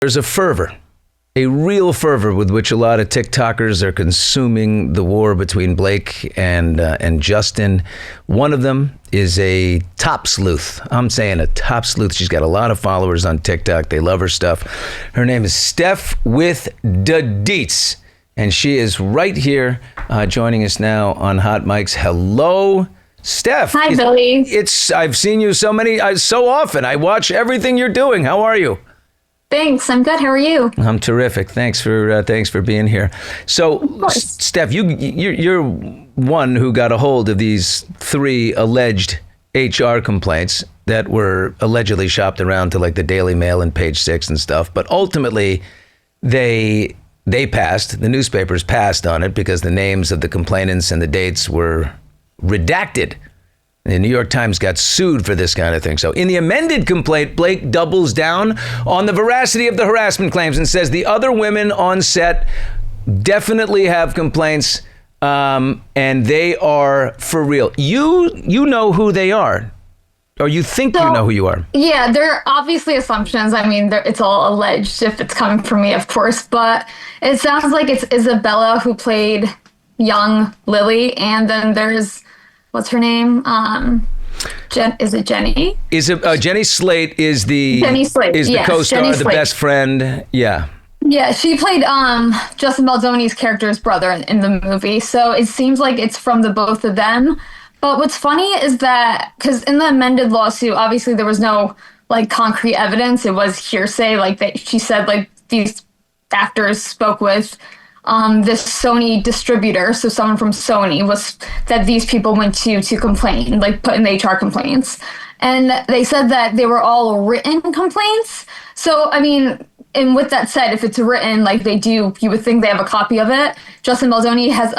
There's a real fervor with which a lot of TikTokers are consuming the war between Blake and Justin. One of them is a top sleuth. I'm saying a top sleuth. She's got a lot of followers on TikTok. They love her stuff. Her name is StephWithDaDeetz, and she is right here joining us now on Hot Mics. Hello, Steph. Hi, Billy. I've seen you so often. I watch everything you're doing. How are you? Thanks. I'm good. How are you? I'm terrific. Thanks for being here. So, Steph, you're one who got a hold of these 3 alleged HR complaints that were allegedly shopped around to like the Daily Mail and Page Six and stuff. But ultimately, they passed. The newspapers passed on it because the names of the complainants and the dates were redacted. The New York Times got sued for this kind of thing. So in the amended complaint, Blake doubles down on the veracity of the harassment claims and says the other women on set definitely have complaints, and they are for real. You know who they are, or you think you know who you are. Yeah, they're obviously assumptions. I mean, it's all alleged if it's coming from me, of course. But it sounds like it's Isabella who played young Lily, and then there's... what's her name? Is it Jenny? Jenny Slate is the yes, co-star, Jenny the Slate. best friend. Yeah. Yeah, she played Justin Baldoni's character's brother in the movie. So it seems like it's from the both of them. But what's funny is that, because in the amended lawsuit, obviously there was no like concrete evidence. It was hearsay. She said like these actors spoke with this Sony distributor, so someone from Sony, was that these people went to complain, like put in the HR complaints. And they said that they were all written complaints. So, I mean, and with that said, if it's written like they do, you would think they have a copy of it. Justin Baldoni has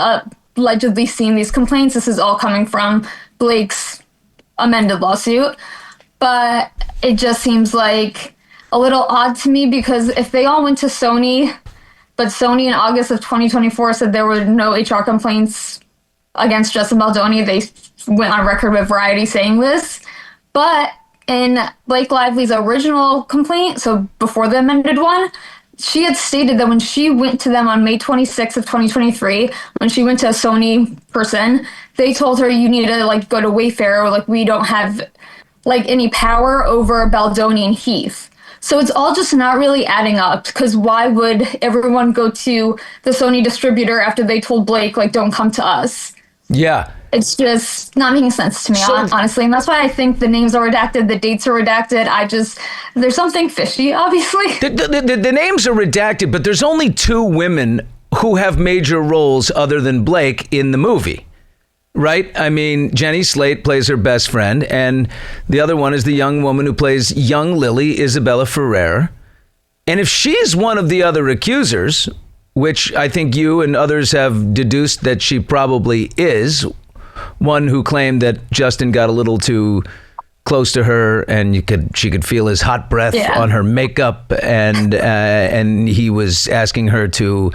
allegedly seen these complaints. This is all coming from Blake's amended lawsuit. But it just seems like a little odd to me because if they all went to Sony... but Sony in August of 2024 said there were no HR complaints against Justin Baldoni. They went on record with Variety saying this. But in Blake Lively's original complaint, so before the amended one, she had stated that when she went to them on May 26th of 2023, when she went to a Sony person, they told her you need to like go to Wayfair, or like we don't have like any power over Baldoni and Heath. So it's all just not really adding up, because why would everyone go to the Sony distributor after they told Blake, like, don't come to us? Yeah. It's just not making sense to me, honestly. And that's why I think the names are redacted, the dates are redacted. There's something fishy, obviously. The names are redacted, but there's only 2 women who have major roles other than Blake in the movie. Right? I mean, Jenny Slate plays her best friend, and the other one is the young woman who plays young Lily, Isabella Ferrer. And if she's one of the other accusers, which I think you and others have deduced that she probably is, one who claimed that Justin got a little too close to her and she could feel his hot breath on her makeup, and he was asking her to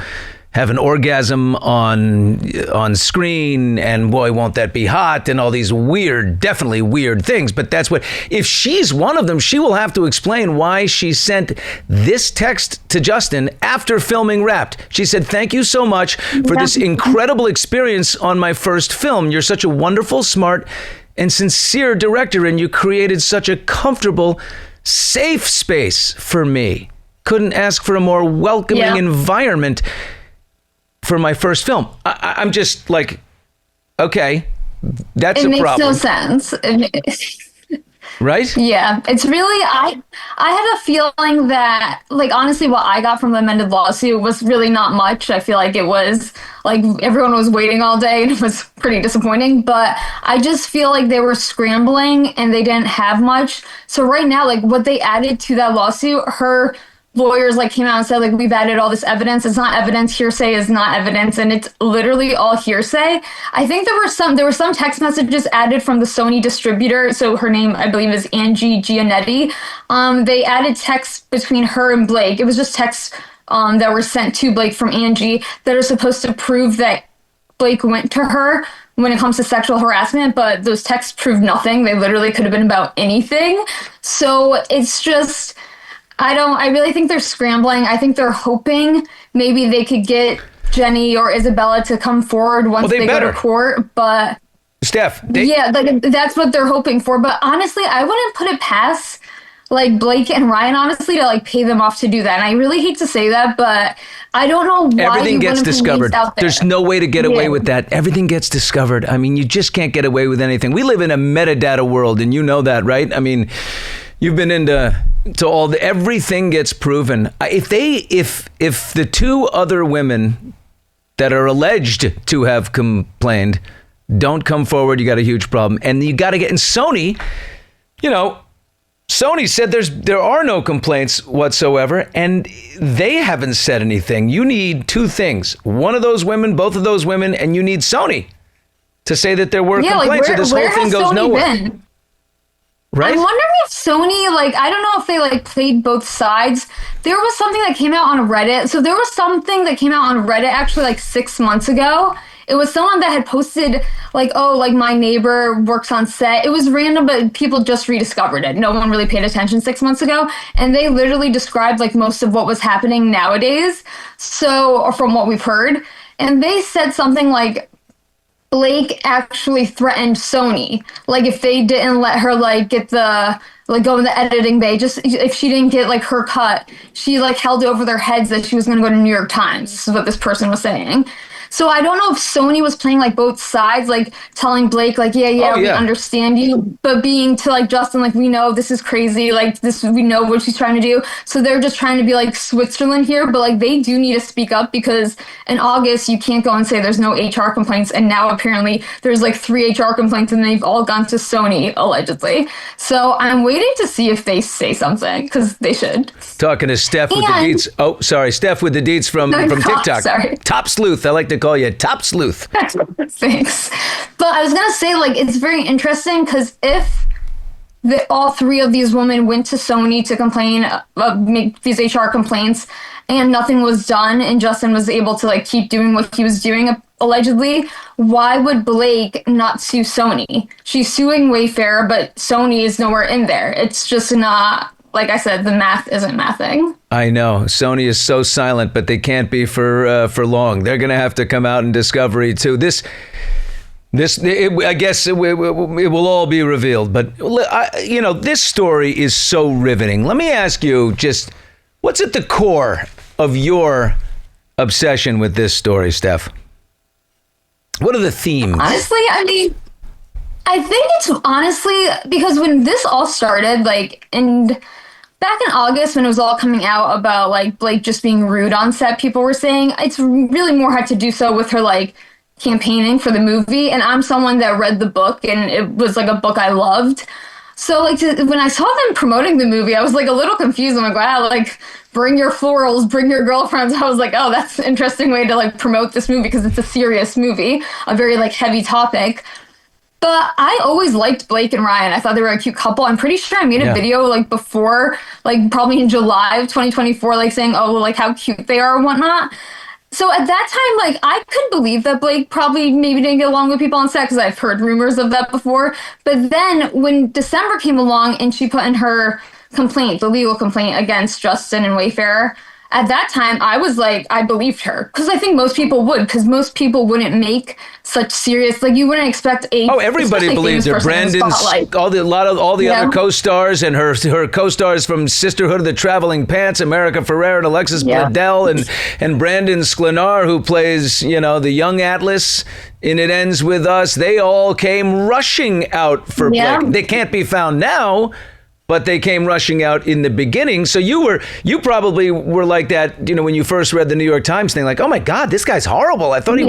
have an orgasm on screen, and boy, won't that be hot, and all these definitely weird things. But that's what, if she's one of them, she will have to explain why she sent this text to Justin after filming Wrapped. She said, "Thank you so much for this incredible experience on my first film. You're such a wonderful, smart, and sincere director, and you created such a comfortable, safe space for me. Couldn't ask for a more welcoming environment for my first film." I'm just like, okay, that's a problem. It makes no sense. Right? Yeah, it's really, I had a feeling that, like, honestly, what I got from the amended lawsuit was really not much. I feel like it was, like, everyone was waiting all day and it was pretty disappointing. But I just feel like they were scrambling and they didn't have much. So right now, like, what they added to that lawsuit, her lawyers like came out and said, like, we've added all this evidence. It's not evidence. Hearsay is not evidence, and it's literally all hearsay. I think there were some text messages added from the Sony distributor. So her name, I believe, is Angie Giannetti. They added texts between her and Blake. It was just texts that were sent to Blake from Angie that are supposed to prove that Blake went to her when it comes to sexual harassment, but those texts prove nothing. They literally could have been about anything. So it's just, I really think they're scrambling. I think they're hoping maybe they could get Jenny or Isabella to come forward once they go to court, but Steph, yeah, like that's what they're hoping for. But honestly, I wouldn't put it past like Blake and Ryan, honestly, to like pay them off to do that. And I really hate to say that, but I don't know why everything gets discovered. There's no way to get away with that. Everything gets discovered. I mean, you just can't get away with anything. We live in a metadata world, and you know that, right? I mean, you've been into everything gets proven. If the two other women that are alleged to have complained don't come forward, you got a huge problem. And you got to get in Sony, Sony said there are no complaints whatsoever, and they haven't said anything. You need two things. One of those women, both of those women, and you need Sony to say that there were complaints, or this whole thing goes nowhere. Been? Right? I'm wondering if Sony, I don't know if they, played both sides. There was something that came out on Reddit. So there was something that came out on Reddit actually, 6 months ago. It was someone that had posted, my neighbor works on set. It was random, but people just rediscovered it. No one really paid attention 6 months ago. And they literally described, most of what was happening nowadays. So, or from what we've heard. And they said something like, Blake actually threatened Sony. If they didn't let her, get the, go in the editing bay, just if she didn't get, her cut, she, held over their heads that she was going to go to New York Times. This is what this person was saying. So I don't know if Sony was playing both sides, telling Blake we understand you, but being to Justin, we know this is crazy, we know what she's trying to do. So they're just trying to be Switzerland here, but they do need to speak up, because in August you can't go and say there's no HR complaints, and now apparently there's 3 HR complaints and they've all gone to Sony allegedly. So I'm waiting to see if they say something, because they should. Talking to Steph with the Deetz. Oh, sorry, Steph with the Deetz from TikTok. Sorry. Top sleuth. I like to call you Top Sleuth. Thanks. But I was going to say, it's very interesting, because if all 3 of these women went to Sony to complain, make these HR complaints, and nothing was done, and Justin was able to, keep doing what he was doing, allegedly, why would Blake not sue Sony? She's suing Wayfair, but Sony is nowhere in there. It's just not... Like I said, the math isn't mathing. I know. Sony is so silent, but they can't be for long. They're going to have to come out in Discovery, too. I guess it will all be revealed. But, this story is so riveting. Let me ask you just, what's at the core of your obsession with this story, Steph? What are the themes? Honestly, I think it's honestly because when this all started, back in August, when it was all coming out about Blake just being rude on set, people were saying it's really more had to do so with her campaigning for the movie. And I'm someone that read the book, and it was a book I loved. So when I saw them promoting the movie, I was a little confused. I'm wow, bring your florals, bring your girlfriends. I was oh, that's an interesting way to promote this movie, because it's a serious movie, a very heavy topic. But I always liked Blake and Ryan. I thought they were a cute couple. I'm pretty sure I made a video before, probably in July of 2024, saying, oh, how cute they are and whatnot. So at that time, I could believe that Blake probably maybe didn't get along with people on set, because I've heard rumors of that before. But then when December came along and she put in her complaint, the legal complaint against Justin and Wayfair, at that time, I was I believed her, because I think most people would, because most people wouldn't make such serious, you wouldn't expect a. Oh, everybody believes her. Brandon's all the other co-stars, and her co-stars from Sisterhood of the Traveling Pants, America Ferrera and Alexis Bledel, and Brandon Sklenar, who plays the young Atlas in It Ends With Us. They all came rushing out for Blake. They can't be found now, but they came rushing out in the beginning. So you probably were like that, when you first read the New York Times thing, oh my God, this guy's horrible. I thought he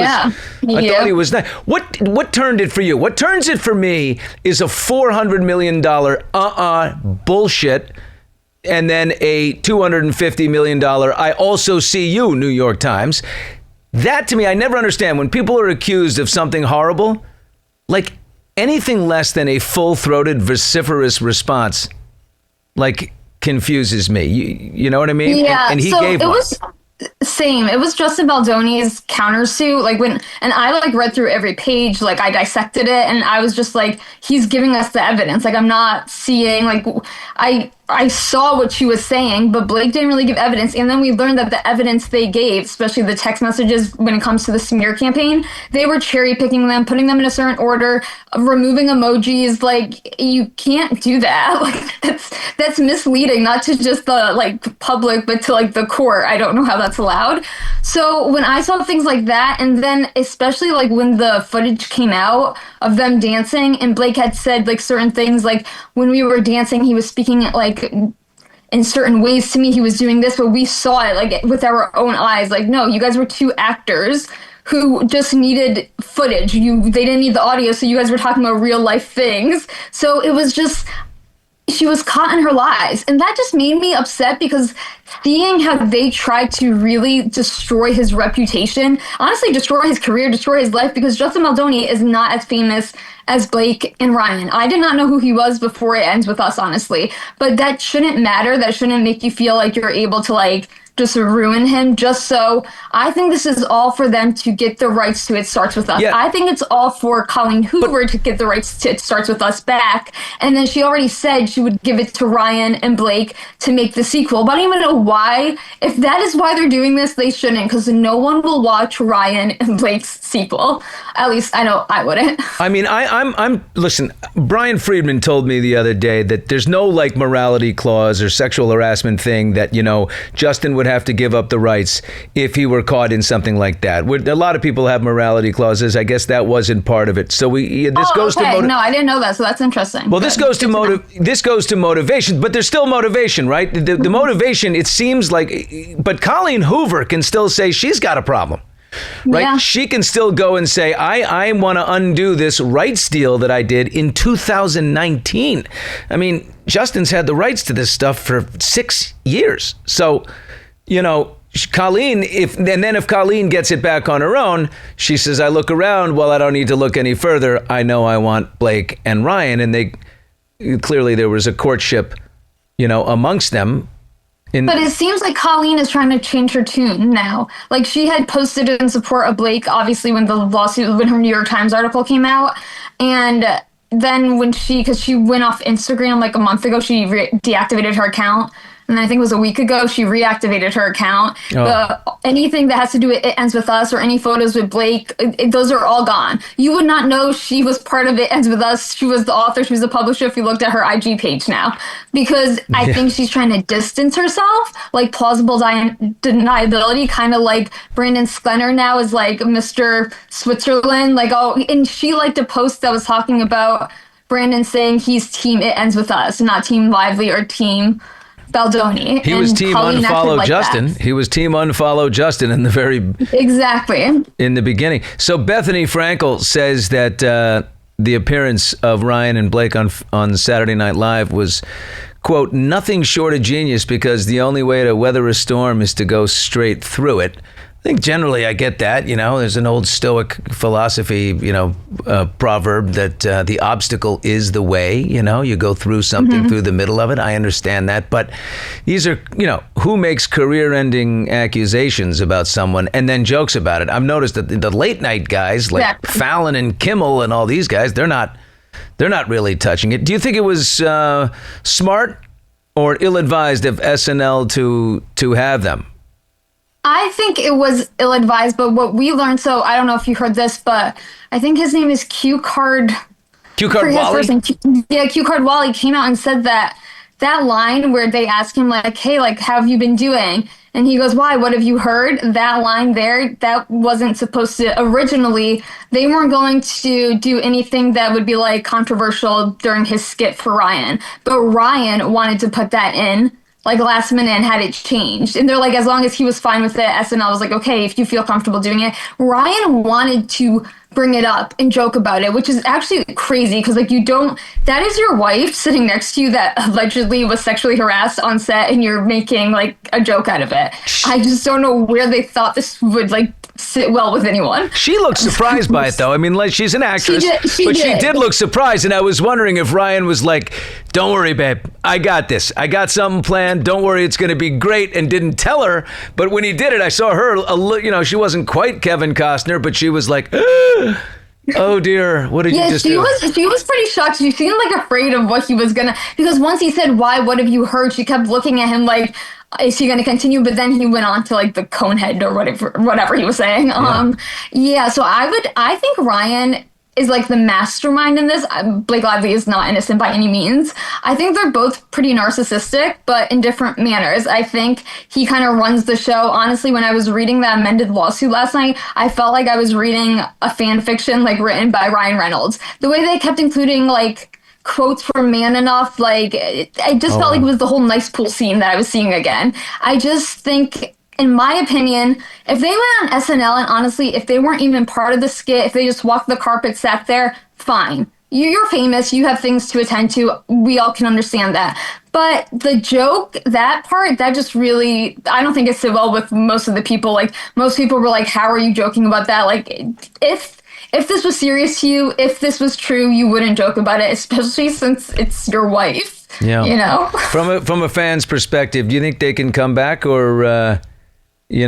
was nice. What turned it for you? What turns it for me is a $400 million bullshit, and then a $250 million I also see you, New York Times. That to me, I never understand when people are accused of something horrible, anything less than a full-throated, vociferous response. Confuses me. You know what I mean? Yeah. And he gave one. Same. It was Justin Baldoni's countersuit. And I read through every page, I dissected it, and I was just he's giving us the evidence. I'm not seeing I saw what she was saying, but Blake didn't really give evidence. And then we learned that the evidence they gave, especially the text messages when it comes to the smear campaign, they were cherry picking them, putting them in a certain order, removing emojis. Like, you can't do that. Like, that's misleading, not to just the like public, but to like the court. I don't know how that's allowed. So when I saw things like that, and then especially like when the footage came out of them dancing, and Blake had said like certain things, like when we were dancing, he was speaking like in certain ways to me, he was doing this, but we saw it like with our own eyes. Like, no, you guys were two actors who just needed footage. They didn't need the audio, so you guys were talking about real life things. So it was just, she was caught in her lies. And that just made me upset, because seeing how they tried to really destroy his reputation, honestly, destroy his career, destroy his life, because Justin Baldoni is not as famous as Blake and Ryan. I did not know who he was before It Ends With Us, honestly. But that shouldn't matter. That shouldn't make you feel like you're able to like just ruin him. Just so I think this is all for them to get the rights to It Starts With Us. Yeah. I think it's all for Colleen Hoover to get the rights to It Starts With Us back. And then she already said she would give it to Ryan and Blake to make the sequel. But I don't even know why. If that is why they're doing this, they shouldn't, because no one will watch Ryan and Blake's sequel. At least I know I wouldn't. I mean, I'm listen, Brian Friedman told me the other day that there's no like morality clause or sexual harassment thing that, you know, Justin would have to give up the rights if he were caught in something like that. A lot of people have morality clauses. I guess that wasn't part of it. So this goes to no, I didn't know that. So that's interesting. Well, this goes to motivation, but there's still motivation, right? The motivation, it seems like, but Colleen Hoover can still say she's got a problem. Right? Yeah. She can still go and say, I want to undo this rights deal that I did in 2019. I mean, Justin's had the rights to this stuff for 6 years. So, you know, Colleen, if Colleen gets it back on her own, she says, I look around, well, I don't need to look any further. I know I want Blake and Ryan. And clearly there was a courtship, you know, amongst them. But it seems like Colleen is trying to change her tune now. Like, she had posted in support of Blake, obviously, when her New York Times article came out. And then because she went off Instagram like a month ago, she deactivated her account. And I think it was a week ago, she reactivated her account. Anything that has to do with It Ends With Us or any photos with Blake, those are all gone. You would not know she was part of It Ends With Us. She was the author. She was the publisher if you looked at her IG page now. Because I think she's trying to distance herself, like plausible deniability, kind of like Brandon Sklenar now is like Mr. Switzerland. Like, and she liked a post that was talking about Brandon saying he's team It Ends With Us, not team Lively or team Baldoni. He was team unfollow Justin. He was team unfollow Justin in the beginning. So Bethany Frankel says that the appearance of Ryan and Blake on Saturday Night Live was, quote, nothing short of genius, because the only way to weather a storm is to go straight through it. I think generally I get that. You know, there's an old Stoic philosophy, you know, proverb that the obstacle is the way. You know, you go through something through the middle of it. I understand that. But these are, you know, who makes career-ending accusations about someone and then jokes about it? I've noticed that the late night guys like Fallon and Kimmel and all these guys, they're not really touching it. Do you think it was smart or ill-advised of SNL to have them? I think it was ill-advised, but what we learned, so I don't know if you heard this, but I think his name is Q Card Wally? Q Card Wally came out and said that line where they ask him, like, hey, like, how have you been doing? And he goes, why? What have you heard? That line there, that wasn't supposed to, originally, they weren't going to do anything that would be, like, controversial during his skit for Ryan. But Ryan wanted to put that in, like, last minute, and had it changed. And they're like, as long as he was fine with it, SNL was like, okay, if you feel comfortable doing it. Ryan wanted to bring it up and joke about it, which is actually crazy, because, like, that is your wife sitting next to you that allegedly was sexually harassed on set, and you're making, like, a joke out of it. I just don't know where they thought this would, like, sit well with anyone. She looked surprised by it, though. I mean, like, she's an actress, she did look surprised, and I was wondering if Ryan was like, don't worry, babe, I got this. I got something planned. Don't worry, it's going to be great, and didn't tell her. But when he did it, I saw her, you know, she wasn't quite Kevin Costner, but she was like, Oh dear, what did you just do? She was pretty shocked. She seemed like afraid of what he was gonna, because once he said, "Why? What have you heard?" She kept looking at him like, is she going to continue? But then he went on to like the Conehead or whatever he was saying. Yeah. So I think Ryan is like the mastermind in this. Blake Lively is not innocent by any means. I think they're both pretty narcissistic, but in different manners. I think he kind of runs the show. Honestly, when I was reading that amended lawsuit last night, I felt like I was reading a fan fiction like written by Ryan Reynolds. The way they kept including like quotes from Man Enough, like I just felt like it was the whole nice pool scene that I was seeing again. I just think, in my opinion, if they went on SNL and honestly, if they weren't even part of the skit, if they just walked the carpet, sat there, fine. You're famous, you have things to attend to, we all can understand that. But the joke, that part, that just really, I don't think it sit well with most of the people. Like, most people were like, how are you joking about that? Like, if this was serious to you, if this was true, you wouldn't joke about it, especially since it's your wife. Yeah. You know? From a fan's perspective, do you think they can come back, or are they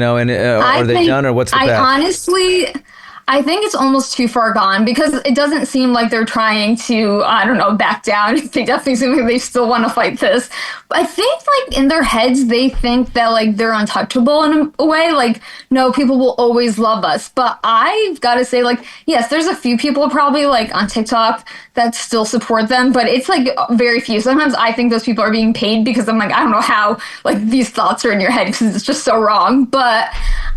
done, or what's the path? I think it's almost too far gone, because it doesn't seem like they're trying to, I don't know, back down. They definitely seem like they still want to fight this. But I think like in their heads, they think that like they're untouchable in a way. Like, no, people will always love us. But I've got to say, like, yes, there's a few people probably like on TikTok that still support them, but it's like very few. Sometimes I think those people are being paid, because I'm like, I don't know how like these thoughts are in your head, because it's just so wrong. But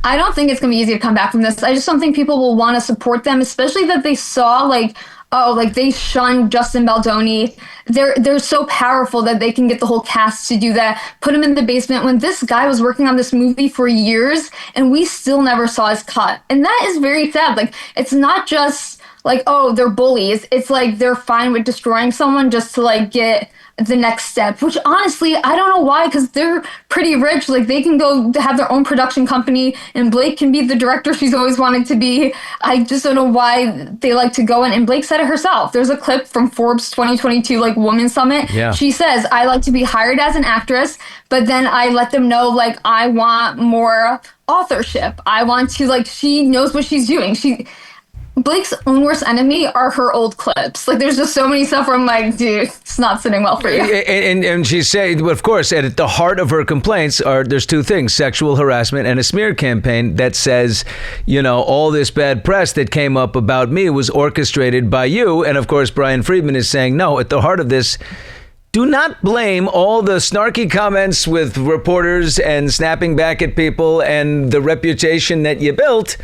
I don't think it's going to be easy to come back from this. I just don't think people will want to support them, especially that they saw like, oh, like they shunned Justin Baldoni. They're so powerful that they can get the whole cast to do that, put him in the basement, when this guy was working on this movie for years and we still never saw his cut. And that is very sad. Like, it's not just like, oh, they're bullies. It's like they're fine with destroying someone just to like get the next step, which honestly, I don't know why, because they're pretty rich. Like, they can go have their own production company and Blake can be the director she's always wanted to be. I just don't know why they like to go in. And Blake said it herself. There's a clip from Forbes 2022 like Women's Summit. Yeah. She says, I like to be hired as an actress, but then I let them know like I want more authorship. I want to, like, she knows what she's doing. Blake's own worst enemy are her old clips. Like, there's just so many stuff where I'm like, dude, it's not sitting well for you. And she said, of course, at the heart of her complaints there's two things: sexual harassment and a smear campaign that says, all this bad press that came up about me was orchestrated by you. And of course, Brian Friedman is saying, no, at the heart of this, do not blame all the snarky comments with reporters and snapping back at people and the reputation that you built.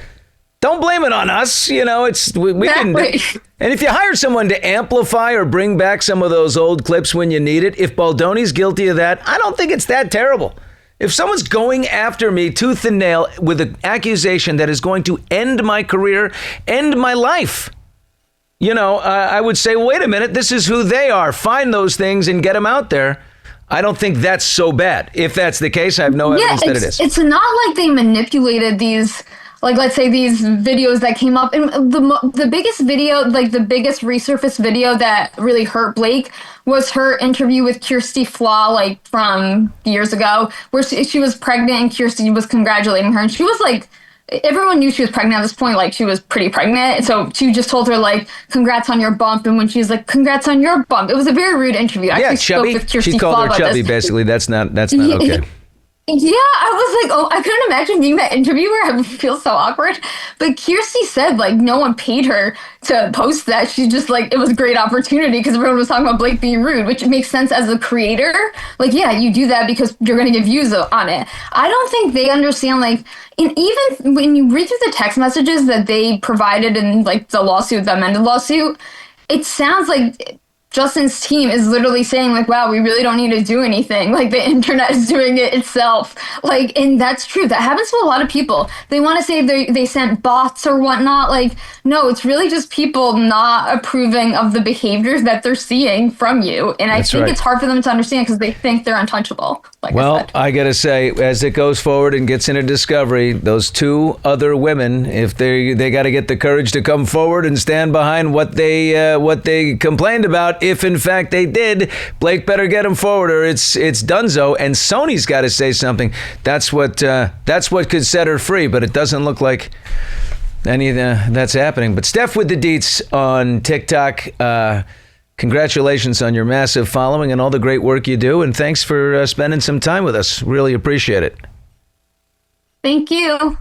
Don't blame it on us. We can. And if you hire someone to amplify or bring back some of those old clips when you need it, if Baldoni's guilty of that, I don't think it's that terrible. If someone's going after me tooth and nail with an accusation that is going to end my career, end my life, I would say, wait a minute, this is who they are. Find those things and get them out there. I don't think that's so bad. If that's the case, I have no evidence that it is. It's not like they manipulated these. Like, let's say these videos that came up, and the biggest video, like the biggest resurfaced video that really hurt Blake was her interview with Kirsty Flaw, like from years ago, where she was pregnant and Kirsty was congratulating her. And she was like, everyone knew she was pregnant at this point, like she was pretty pregnant. So she just told her like, congrats on your bump. And when she was like, congrats on your bump, it was a very rude interview. I chubby. Spoke with Kirsty She called Flaw her chubby, basically. That's not okay. Yeah, I was like, oh, I couldn't imagine being that interviewer. I would feel so awkward. But Kirsty said, like, no one paid her to post that. She just, like, it was a great opportunity because everyone was talking about Blake being rude, which makes sense as a creator. Like, yeah, you do that because you're going to get views on it. I don't think they understand, like, and even when you read through the text messages that they provided in, like, the lawsuit, the amended lawsuit, it sounds like Justin's team is literally saying, like, wow, we really don't need to do anything. Like, the internet is doing it itself. Like, and that's true. That happens to a lot of people. They want to say they sent bots or whatnot. Like, no, it's really just people not approving of the behaviors that they're seeing from you. And I think it's hard for them to understand because they think they're untouchable. Like I got to say, as it goes forward and gets into discovery, those two other women, if they got to get the courage to come forward and stand behind what they complained about, if in fact they did, Blake better get him forward or it's donezo. And Sony's got to say something. That's what could set her free. But it doesn't look like that's happening. But Steph with the Deets on TikTok. Congratulations on your massive following and all the great work you do. And thanks for spending some time with us. Really appreciate it. Thank you.